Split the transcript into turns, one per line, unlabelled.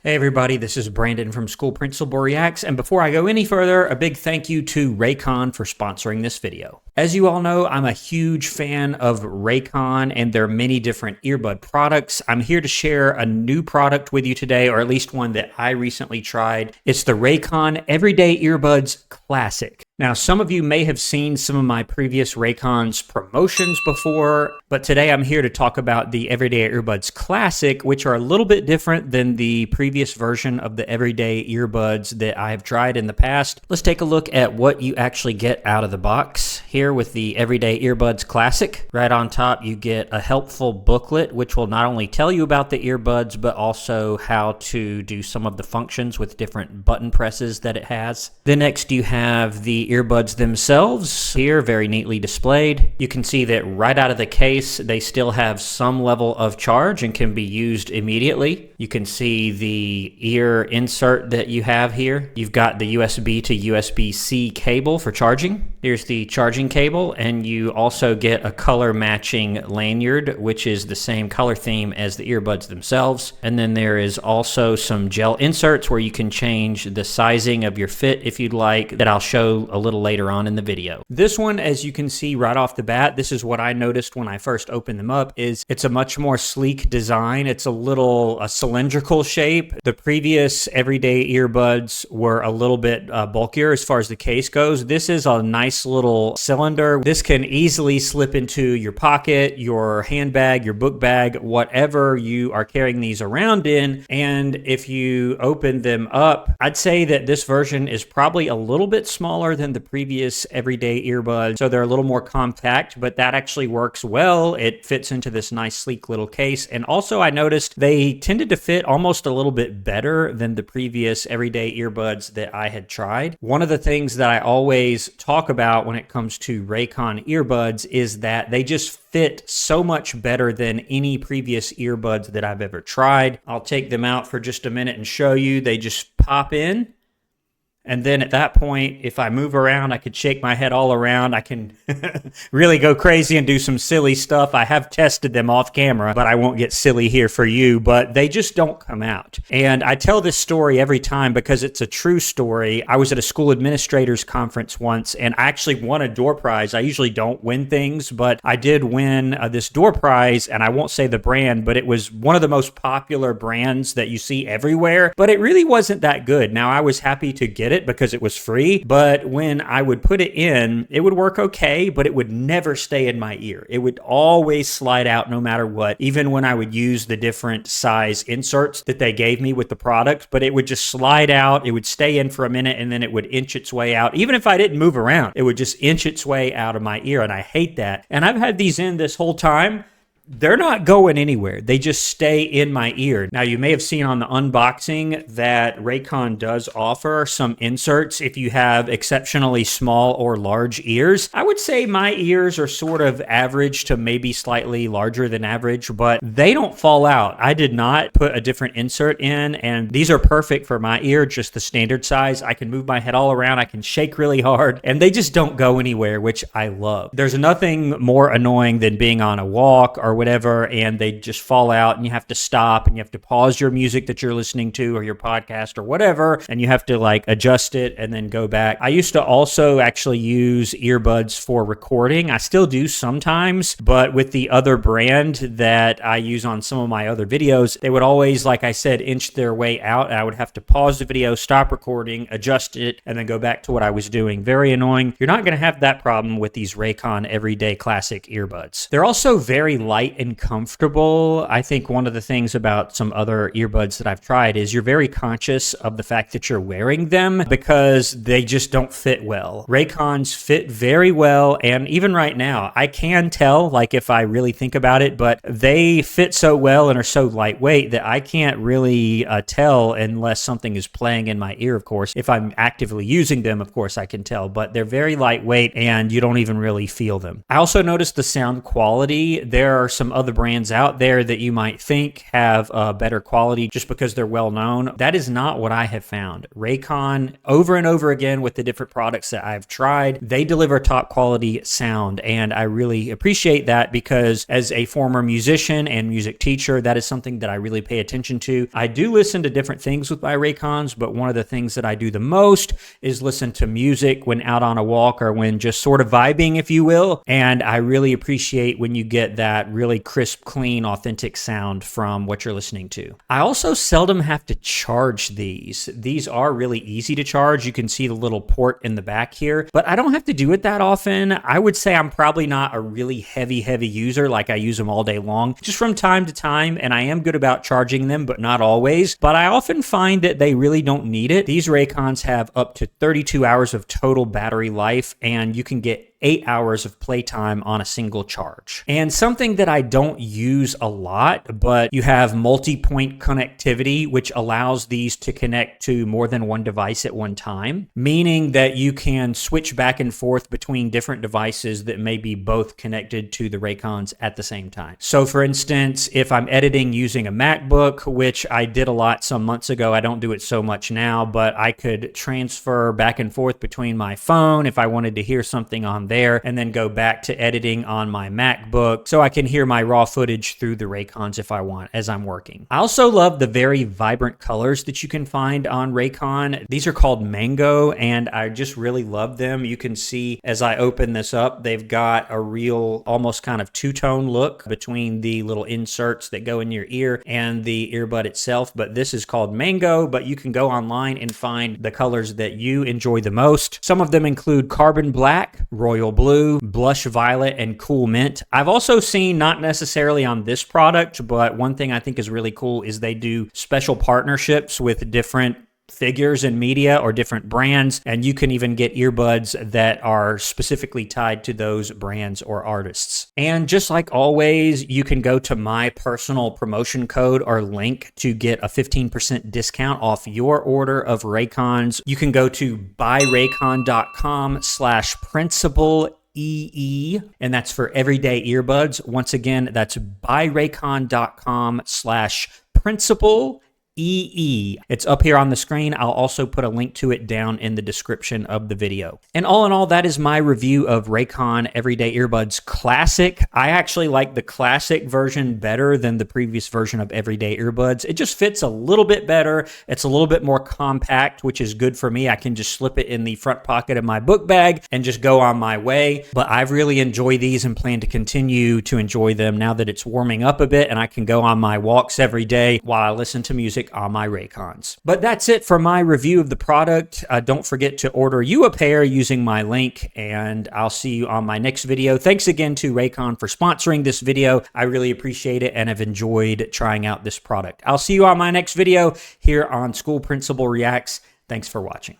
Hey everybody, this is Brandon from School Principal Reacts, and before I go any further, a big thank you to Raycon for sponsoring this video. As you all know, I'm a huge fan of Raycon and their many different earbud products. I'm here to share a new product with you today, or at least one that I recently tried. It's the Raycon Everyday Earbuds Classic. Now, some of you may have seen some of my previous Raycon's promotions before, but today I'm here to talk about the Everyday Earbuds Classic, which are a little bit different than the previous version of the Everyday Earbuds that I have tried in the past. Let's take a look at what you actually get out of the box here with the Everyday Earbuds Classic. Right on top, you get a helpful booklet, which will not only tell you about the earbuds, but also how to do some of the functions with different button presses that it has. Then next, you have the earbuds themselves here, very neatly displayed. You can see that right out of the case, they still have some level of charge and can be used immediately. You can see the ear insert that you have here. You've got the USB to USB-C cable for charging. Here's the charging cable, and you also get a color matching lanyard, which is the same color theme as the earbuds themselves. And then there is also some gel inserts where you can change the sizing of your fit if you'd like, that I'll show a little later on in the video. This one, as you can see right off the bat, this is what I noticed when I first opened them up, is it's a much more sleek design. It's a cylindrical shape. The previous Everyday Earbuds were a little bit bulkier as far as the case goes. This is a nice little cylinder. This can easily slip into your pocket, your handbag, your book bag, whatever you are carrying these around in. And if you open them up, I'd say that this version is probably a little bit smaller than the previous Everyday Earbuds. So they're a little more compact, but that actually works well. It fits into this nice sleek little case. And also I noticed they tended to fit almost a little bit better than the previous Everyday Earbuds that I had tried. One of the things that I always talk about when it comes to Raycon earbuds is that they just fit so much better than any previous earbuds that I've ever tried. I'll take them out for just a minute and show you. They just pop in. And then at that point, if I move around, I could shake my head all around. I can really go crazy and do some silly stuff. I have tested them off camera, but I won't get silly here for you. But they just don't come out. And I tell this story every time because it's a true story. I was at a school administrators conference once, and I actually won a door prize. I usually don't win things, but I did win this door prize, and I won't say the brand, but it was one of the most popular brands that you see everywhere. But it really wasn't that good. Now, I was happy to get it because it was free, but when I would put it in, it would work okay, but it would never stay in my ear. It would always slide out no matter what, even when I would use the different size inserts that they gave me with the product, but it would just slide out. It would stay in for a minute and then it would inch its way out. Even if I didn't move around, it would just inch its way out of my ear, and I hate that. And I've had these in this whole time. They're not going anywhere. They just stay in my ear. Now, you may have seen on the unboxing that Raycon does offer some inserts if you have exceptionally small or large ears. I would say my ears are sort of average to maybe slightly larger than average, but they don't fall out. I did not put a different insert in, and these are perfect for my ear, just the standard size. I can move my head all around. I can shake really hard, and they just don't go anywhere, which I love. There's nothing more annoying than being on a walk or whatever, and they just fall out, and you have to stop, and you have to pause your music that you're listening to or your podcast or whatever, and you have to like adjust it and then go back. I used to also actually use earbuds for recording. I still do sometimes, but with the other brand that I use on some of my other videos, they would always, like I said, inch their way out, and I would have to pause the video, stop recording, adjust it, and then go back to what I was doing. Very annoying. You're not going to have that problem with these Raycon Everyday Classic earbuds. They're also very light and comfortable. I think one of the things about some other earbuds that I've tried is you're very conscious of the fact that you're wearing them because they just don't fit well. Raycons fit very well, and even right now, I can tell, like if I really think about it, but they fit so well and are so lightweight that I can't really tell unless something is playing in my ear, of course. If I'm actively using them, of course, I can tell, but they're very lightweight and you don't even really feel them. I also noticed the sound quality. There are some other brands out there that you might think have better quality just because they're well known. That is not what I have found. Raycon, over and over again with the different products that I've tried, they deliver top quality sound, and I really appreciate that because as a former musician and music teacher, that is something that I really pay attention to. I do listen to different things with my Raycons, but one of the things that I do the most is listen to music when out on a walk or when just sort of vibing, if you will, and I really appreciate when you get that really crisp, clean, authentic sound from what you're listening to. I also seldom have to charge these. These are really easy to charge. You can see the little port in the back here, but I don't have to do it that often. I would say I'm probably not a really heavy user, like I use them all day long, just from time to time, and I am good about charging them, but not always. But I often find that they really don't need it. These Raycons have up to 32 hours of total battery life, and you can get 8 hours of playtime on a single charge. And something that I don't use a lot, but you have multi-point connectivity, which allows these to connect to more than one device at one time, meaning that you can switch back and forth between different devices that may be both connected to the Raycons at the same time. So for instance, if I'm editing using a MacBook, which I did a lot some months ago, I don't do it so much now, but I could transfer back and forth between my phone if I wanted to hear something on there, and then go back to editing on my MacBook so I can hear my raw footage through the Raycons if I want as I'm working. I also love the very vibrant colors that you can find on Raycon. These are called Mango, and I just really love them. You can see as I open this up, they've got a real almost kind of two-tone look between the little inserts that go in your ear and the earbud itself, but this is called Mango, but you can go online and find the colors that you enjoy the most. Some of them include Carbon Black, Royal Blue, Blush Violet, and Cool Mint. I've also seen, not necessarily on this product, but one thing I think is really cool is they do special partnerships with different figures in media or different brands, and you can even get earbuds that are specifically tied to those brands or artists. And just like always, you can go to my personal promotion code or link to get a 15% discount off your order of Raycons. You can go to buyraycon.com/principal EE, and that's for everyday earbuds. Once again, that's buyraycon.com/principal EE. It's up here on the screen. I'll also put a link to it down in the description of the video. And all in all, that is my review of Raycon Everyday Earbuds Classic. I actually like the Classic version better than the previous version of Everyday Earbuds. It just fits a little bit better. It's a little bit more compact, which is good for me. I can just slip it in the front pocket of my book bag and just go on my way. But I've really enjoyed these and plan to continue to enjoy them now that it's warming up a bit and I can go on my walks every day while I listen to music on my Raycons. But that's it for my review of the product. Don't forget to order you a pair using my link, and I'll see you on my next video. Thanks again to Raycon for sponsoring this video. I really appreciate it and have enjoyed trying out this product. I'll see you on my next video here on School Principal Reacts. Thanks for watching.